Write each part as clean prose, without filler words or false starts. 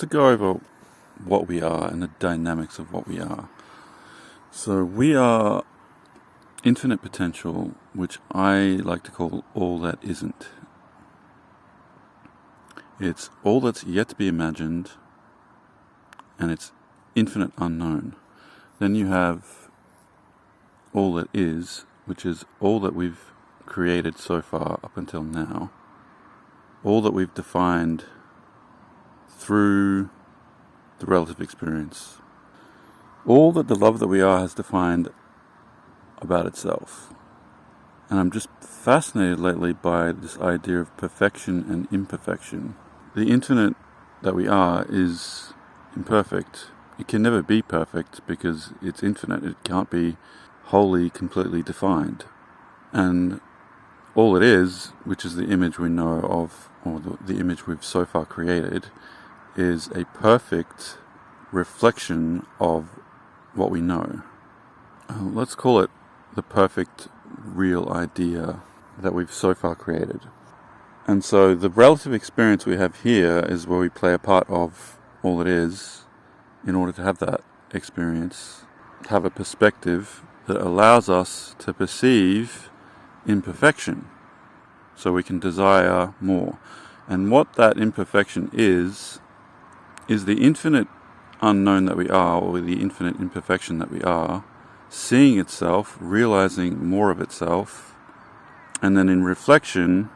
to go over what we are and the dynamics of what we are. So we are infinite potential, which I like to call all that isn't. It's all that's yet to be imagined, and it's infinite unknown. Then you have all that is, which is all that we've created so far up until now, all that we've defined through the relative experience, all that the love that we are has defined about itself. And I'm just fascinated lately by this idea of perfection and imperfection. The infinite that we are is imperfect. It can never be perfect because it's infinite. It can't be wholly, completely defined. And all it is, which is the image we know of, or the image we've so far created, is a perfect reflection of what we know. Let's call it the perfect real idea that we've so far created. And so the relative experience we have here is where we play a part of all it is in order to have that experience, have a perspective that allows us to perceive imperfection so we can desire more. And what that imperfection is the infinite unknown that we are, or the infinite imperfection that we are, seeing itself, realizing more of itself, and then in reflection,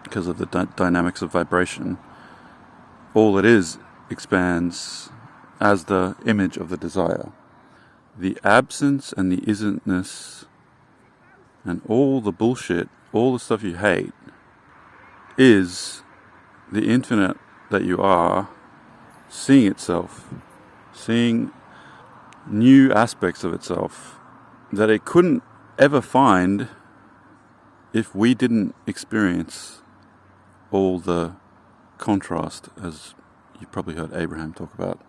because of the dynamics of vibration, all it is expands as the image of the desire. The absence and the isn't-ness and all the bullshit, all the stuff you hate, is the infinite that you are seeing itself, seeing new aspects of itself that it couldn't ever find if we didn't experience all the contrast, as you probably heard Abraham talk about,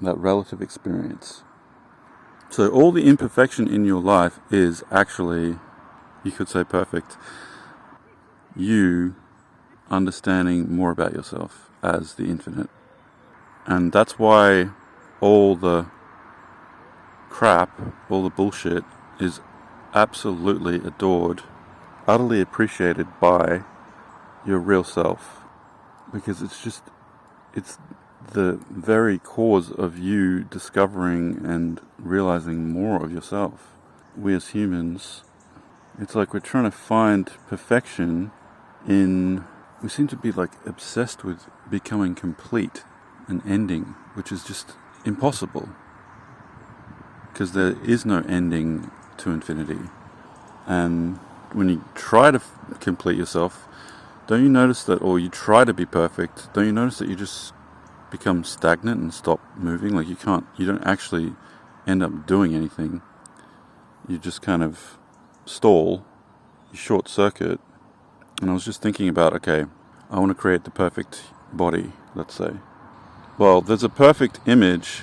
that relative experience. So all the imperfection in your life is actually, you could say, perfect. You understanding more about yourself as the infinite. And that's why all the crap, all the bullshit is absolutely adored, utterly appreciated by your real self. Because it's the very cause of you discovering and realizing more of yourself. We as humans, it's like we're trying to find perfection we seem to be like obsessed with becoming complete and ending, which is just impossible. Because there is no ending to infinity. And when you try to complete yourself, don't you notice that, or you try to be perfect, don't you notice that you just become stagnant and stop moving? Like you don't actually end up doing anything. You just kind of stall, you short circuit. And I was just thinking about, okay, I want to create the perfect body, let's say. Well, there's a perfect image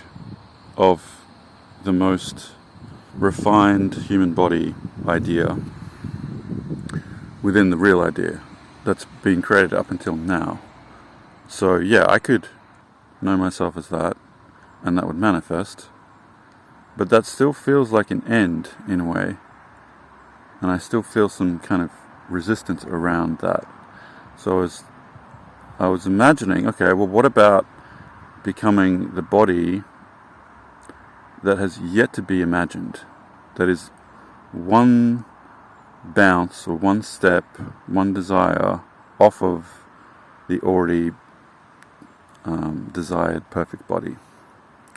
of the most refined human body idea within the real idea that's been created up until now. So yeah, I could know myself as that, and that would manifest, but that still feels like an end in a way, and I still feel some kind of resistance around that. So I was imagining, okay, well, what about becoming the body that has yet to be imagined, that is one bounce or one step, one desire off of the already desired perfect body.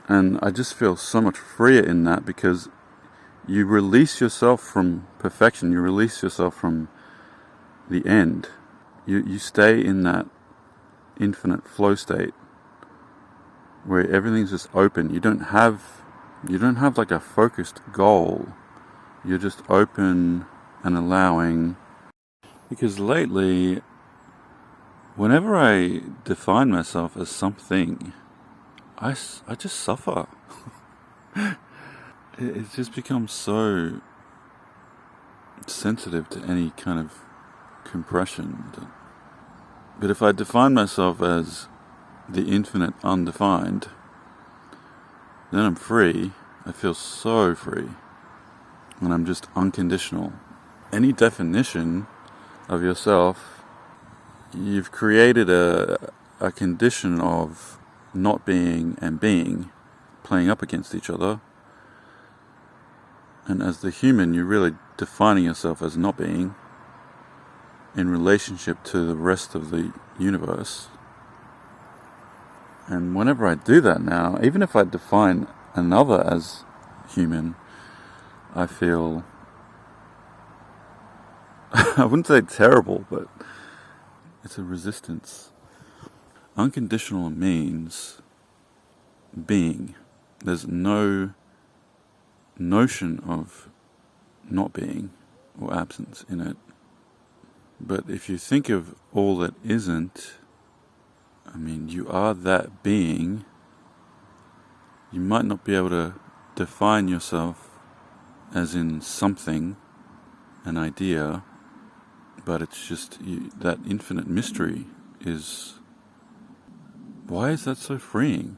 And I just feel so much freer in that, because you release yourself from perfection, you release yourself from the end. You stay in that infinite flow state where everything's just open. You don't have like a focused goal. You're just open and allowing. Because lately, whenever I define myself as something, I just suffer. It just becomes so sensitive to any kind of compression. But if I define myself as the infinite undefined, then I'm free. I feel so free. When I'm just unconditional. Any definition of yourself, you've created a condition of not being and being playing up against each other. And as the human, you're really defining yourself as not being in relationship to the rest of the universe. And whenever I do that now, even if I define another as human, I feel, I wouldn't say terrible, but it's a resistance. Unconditional means being. There's no notion of not being or absence in it. But if you think of all that isn't, I mean, you are that being. You might not be able to define yourself as in something, an idea, but it's just that infinite mystery is... Why is that so freeing?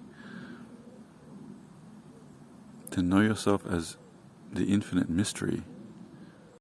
To know yourself as the infinite mystery.